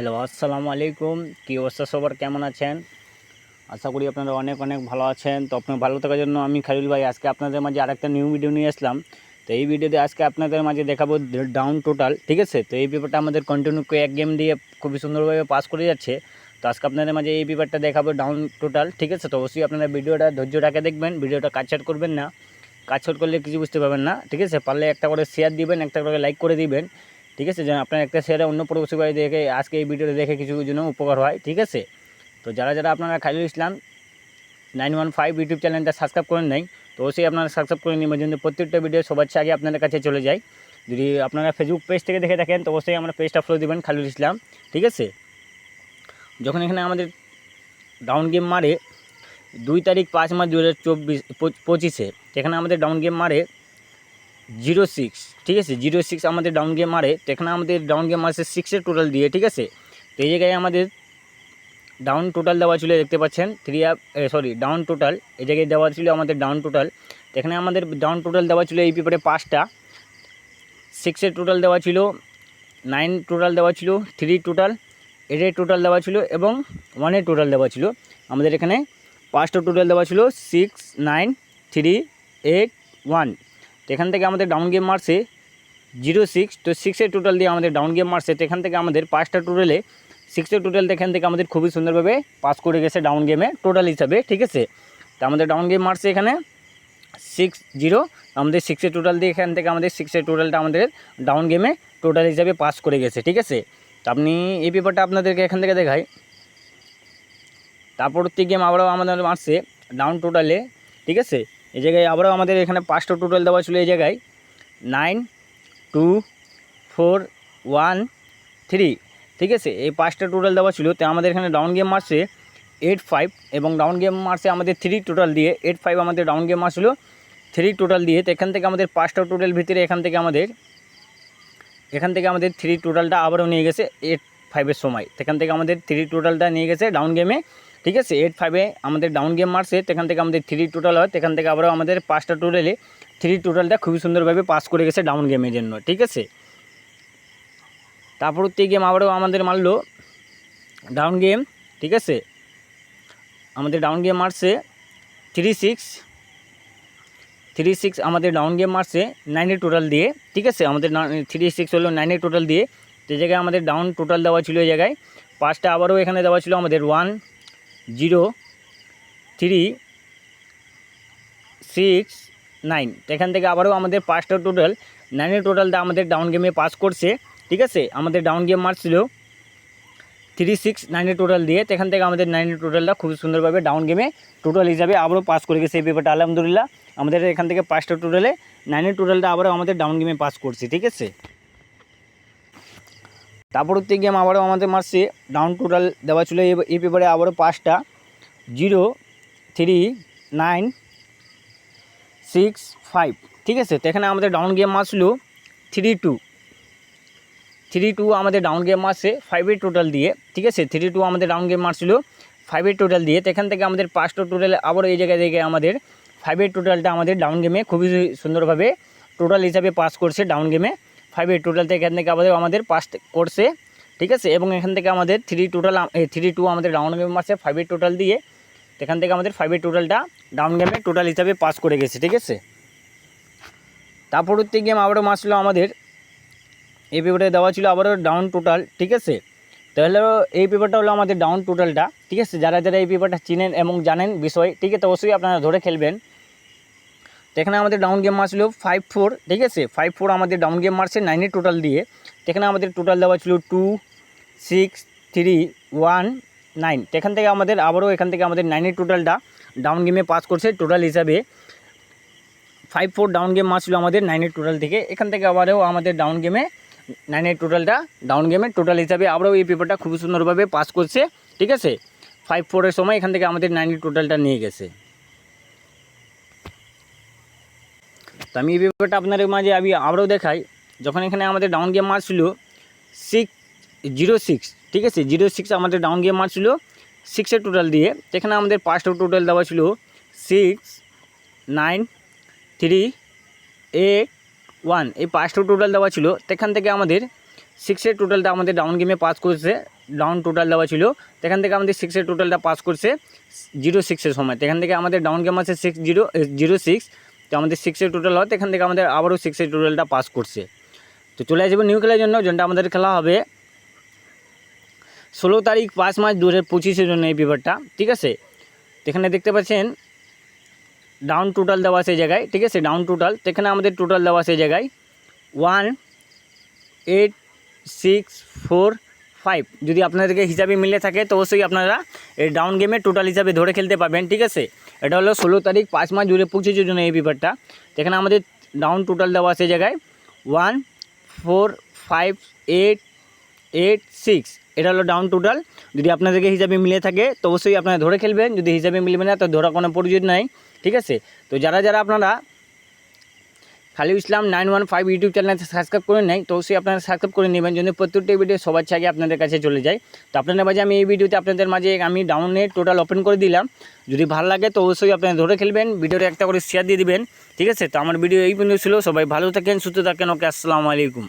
Hello, আসসালামু আলাইকুম। কী অবস্থা সবার, কেমন আছেন? আশা করি আপনারা অনেক অনেক ভালো আছেন। তো আপনার ভালো থাকার জন্য আমি খালিল ভাই আজকে আপনাদের মাঝে আরেকটা নিউ ভিডিও নিয়ে আসলাম। তো এই ভিডিওতে আজকে আপনাদের মাঝে দেখাবো ডাউন টোটাল, ঠিক আছে? তো এই পেপারটা আমাদের কন্টিনিউ এক গেম দিয়ে খুবই সুন্দরভাবে পাস করে যাচ্ছে। তো আজকে আপনাদের মাঝে এই পেপারটা দেখাবো ডাউন টোটাল, ঠিক আছে? তো অবশ্যই আপনারা ভিডিওটা ধৈর্য রাখে দেখবেন, ভিডিওটা কাটছাট করবেন না। কাটছাট করলে কিছু বুঝতে পারবেন না, ঠিক আছে? পারলে একটা করে শেয়ার দিবেন, একটা করে লাইক করে দিবেন, ঠিক আছে? যেন আপনার একটা শেয়ারে অন্য প্রবাসী ভাই দেখে আজকে এই ভিডিওটা দেখে কিছু যেন উপকার হয়, ঠিক আছে? তো যারা যারা আপনারা খালিল ইসলাম 915 ইউটিউব চ্যানেলটা সাবস্ক্রাইব করেন নাই, তো অবশ্যই আপনারা সাবস্ক্রাইব করে নেবেন যেন প্রত্যেকটা ভিডিও সবার আগে আপনাদের কাছে চলে যায়। যদি আপনারা ফেসবুক পেজ থেকে দেখে থাকেন তো অবশ্যই আমরা পেজটা ফলো দেবেন খালিল ইসলাম, ঠিক আছে? যখন এখানে আমাদের ডাউন গেম মারে 2 তারিখ 5 মার্চ 2025 এখানে আমাদের ডাউন গেম মারে 06, ঠিক আছে? 06 আমাদের ডাউন গেম মারে। তো এখানে আমাদের ডাউন গেম মারছে 6-এর টোটাল দিয়ে, ঠিক আছে? তো এই জায়গায় আমাদের ডাউন টোটাল দেওয়া ছিল, দেখতে পাচ্ছেন ডাউন টোটাল এই জায়গায় দেওয়া ছিল আমাদের ডাউন টোটাল। তো এখানে আমাদের ডাউন টোটাল দেওয়া ছিল এই পেপারে 5টা, 6-এর টোটাল দেওয়া ছিল, 9 টোটাল দেওয়া ছিল, 3 টোটাল, 8-এর টোটাল দেওয়া ছিল এবং 1-এর টোটাল দেওয়া ছিল। আমাদের এখানে 5টা টোটাল দেওয়া ছিল 6, 9, 3, 8, 1। তো এখান থেকে আমাদের ডাউন গেম মারছে 06। তো 6-এর টোটাল দিয়ে আমাদের ডাউন গেম মারছে। তো এখান থেকে আমাদের 5টা টোটালে 6-এর টোটাল এখান থেকে আমাদের খুবই সুন্দরভাবে পাস করে গেছে ডাউন গেমে টোটাল হিসাবে, ঠিক আছে? তো আমাদের ডাউন গেম মারছে এখানে 6-0। আমাদের 6-এর টোটাল দিয়ে এখান থেকে আমাদের 6-এর টোটালটা আমাদের ডাউন গেমে টোটাল হিসাবে পাস করে গেছে, ঠিক আছে? তো আপনি এই পেপারটা আপনাদেরকে এখান থেকে দেখাই। তারপরবর্তী গেম আবারও আমাদের মারছে ডাউন টোটালে, ঠিক আছে? এই জায়গায় আবারও আমাদের এখানে 5টা টোটাল দেওয়া ছিল, এই জায়গায় 9, 2, 4, 1, 3, ঠিক আছে? এই 5টা টোটাল দেওয়া ছিল। তো আমাদের এখানে ডাউন গেম মারছে 8-5 এবং ডাউন গেম মারছে আমাদের 3 টোটাল দিয়ে। 8-5 আমাদের ডাউন গেম মারছিল 3 টোটাল দিয়ে। তো এখান থেকে আমাদের 5টা টোটাল ভিতরে এখান থেকে আমাদের 3 টোটালটা আবারও নিয়ে গেছে 8-5-এর সময়। এখান থেকে আমাদের 3 টোটালটা নিয়ে গেছে ডাউন গেমে, ঠিক আছে? 8-5-এ আমাদের ডাউন গেম মারছে। এখান থেকে আমাদের 3 টোটাল হয়। এখান থেকে আবারও আমাদের 5টা টোটালে 3 টোটালটা খুবই সুন্দরভাবে পাস করে গেছে ডাউন গেমের জন্য, ঠিক আছে? তারপরবর্তী গেম আবারও আমাদের মারলো ডাউন গেম, ঠিক আছে? আমাদের ডাউন গেম মারছে 3-6 আমাদের ডাউন গেম মারছে 9-এর টোটাল দিয়ে, ঠিক আছে? আমাদের 3-6 হলো 9-এর টোটাল দিয়ে। তো এই জায়গায় আমাদের ডাউন টোটাল দেওয়া ছিল, এই জায়গায় 5টা আবারও এখানে দেওয়া ছিল আমাদের 1, 0, 3, 6, 9। তো এখান থেকে আবারও আমাদের 5টা টোটাল 9-এর টোটালটা আমাদের ডাউন গেমে পাস করছে, ঠিক আছে? আমাদের ডাউন গেম মারছিল 3-6 9-এর টোটাল দিয়ে। তো এখান থেকে আমাদের 9-এর টোটালটা খুব সুন্দরভাবে ডাউন গেমে টোটাল হিসাবে আবারও পাস করে গেছে এই পেপারটা, আলহামদুলিল্লাহ। আমাদের এখান থেকে 5টা টোটালে 9-এর টোটালটা আবারও আমাদের ডাউন গেমে পাস করছে, ঠিক আছে? তারপরবর্তী গেম আবারও আমাদের মারছে ডাউন টোটাল দেওয়া ছিল এই পেপারে আবারও 5টা 0, 3, 9, 6, 5, ঠিক আছে? তো এখানে আমাদের ডাউন গেম মারছিল 3-2 আমাদের ডাউন গেম মারছে 5-এর টোটাল দিয়ে, ঠিক আছে? 3-2 আমাদের ডাউন গেম মারছিল 5-এর টোটাল দিয়ে। তো এখান থেকে আমাদের 5টা টোটালে আবারও এই জায়গায় থেকে আমাদের 5-এর টোটালটা আমাদের ডাউন গেমে খুবই সুন্দরভাবে টোটাল হিসাবে পাস করছে ডাউন গেমে 5-এর টোটালটা এখান থেকে আমাদের পাস করছে, ঠিক আছে? এবং এখান থেকে আমাদের 3-2 আমাদের ডাউন গেম মারছে 5-এর টোটাল দিয়ে। তো এখান থেকে আমাদের 5-এর টোটালটা ডাউন গেমে টোটাল হিসাবে পাস করে গেছে, ঠিক আছে? তারপরবর্তী গেম আবারও মারছিল আমাদের এই পেপারটা দেওয়া ছিল আবারও ডাউন টোটাল, ঠিক আছে? তাহলে এই পেপারটা হলো আমাদের ডাউন টোটালটা, ঠিক আছে? যারা যারা এই পেপারটা চিনেন এবং জানেন বিষয়, ঠিক আছে, অবশ্যই আপনারা ধরে খেলবেন। তো এখানে আমাদের ডাউন গেম মারছিল 5-4, ঠিক আছে? 5-4 আমাদের ডাউন গেম মারছে 9-এর টোটাল দিয়ে। এখানে আমাদের টোটাল দেওয়া ছিল 2, 6, 3, 1, 9। তো এখান থেকে আমাদের আবারও এখান থেকে আমাদের 9-এর টোটালটা ডাউন গেমে পাস করছে টোটাল হিসাবে। 5-4 ডাউন গেম মারছিল আমাদের 9-এর টোটাল থেকে। এখান থেকে আবারও আমাদের ডাউন গেমে 9-এর টোটালটা ডাউন গেমের টোটাল হিসাবে আবারও এই পেপারটা খুব সুন্দরভাবে পাস করছে, ঠিক আছে? 5-4-এর সময় এখান থেকে আমাদের 9-এর টোটালটা নিয়ে গেছে। তো আমি এই পেপারটা আপনাদের মাঝে আমি আবারও দেখাই। যখন এখানে আমাদের ডাউন গেম মারছিল 06, ঠিক আছে? 06 আমাদের ডাউন গেম মারছিল 6-এর টোটাল দিয়ে। এখানে আমাদের 5টা টোটাল দেওয়া ছিল 6, 9, 3, 8, 1। এই 5টা টোটাল দেওয়া ছিল। এখান থেকে আমাদের 6-এর টোটালটা আমাদের ডাউন গেমে পাস করছে, ডাউন টোটাল দেওয়া ছিল, এখান থেকে আমাদের 6-এর টোটালটা পাস করছে 0-6-এর সময়। এখান থেকে আমাদের ডাউন গেম আছে 6-0-0-6, তো আমাদের 6-এর টোটাল হয়, এখান থেকে আমাদের আবারও 6-এর টোটালটা পাস করছে। তো চলে আসবে নিউ খেলার জন্য, যেটা আমাদের খেলা হবে 16 তারিখ 5 মার্চ 2025-এর জন্য এই পেপারটা, ঠিক আছে। এখানে দেখতে পাচ্ছেন ডাউন টোটাল দেওয়া সেই জায়গায়, ঠিক আছে, ডাউন টোটাল, এখানে আমাদের টোটাল দেওয়া সেই জায়গায় 18645। যদি আপনাদেরকে হিসাবে মিলে থাকে তো অবশ্যই আপনারা এই ডাউন গেমে টোটাল হিসাবে ধরে খেলতে পারবেন, ঠিক আছে। এটা হলো 16 তারিখ 5 মার্চ 2025-এর জন্য এই পেপারটা। এখানে আমাদের ডাউন টোটাল দেওয়া সেই জায়গায় 1458886, এটা হলো ডাউন টোটাল। যদি আপনাদেরকে হিসাবে মিলে থাকে তো অবশ্যই আপনারা ধরে খেলবেন, যদি হিসাবে মিলবে না তো ধরা কোনো প্রয়োজন নাই, ঠিক আছে। তো যারা যারা আপনারা খালিল ইসলাম 915 ইউটিউব চ্যানেলটা সাবস্ক্রাইব করে নেয় তো অবশ্যই আপনারা সাবস্ক্রাইব করে নেবেন, যদি প্রত্যেকটি ভিডিও সবার আগে আপনাদের কাছে চলে যায়। তো আপনাদের মাঝে আমি এই ভিডিওতে আপনাদের মাঝে আমি ডাউনে টোটাল ওপেন করে দিলাম। যদি ভালো লাগে তো অবশ্যই আপনারা ধরে খেলবেন, ভিডিওটা একটা করে শেয়ার দিয়ে দিবেন, ঠিক আছে। তো আমার ভিডিও এই পর্যন্ত ছিল, সবাই ভালো থাকেন, সুস্থ থাকেন, ওকে, আসসালামু আলাইকুম।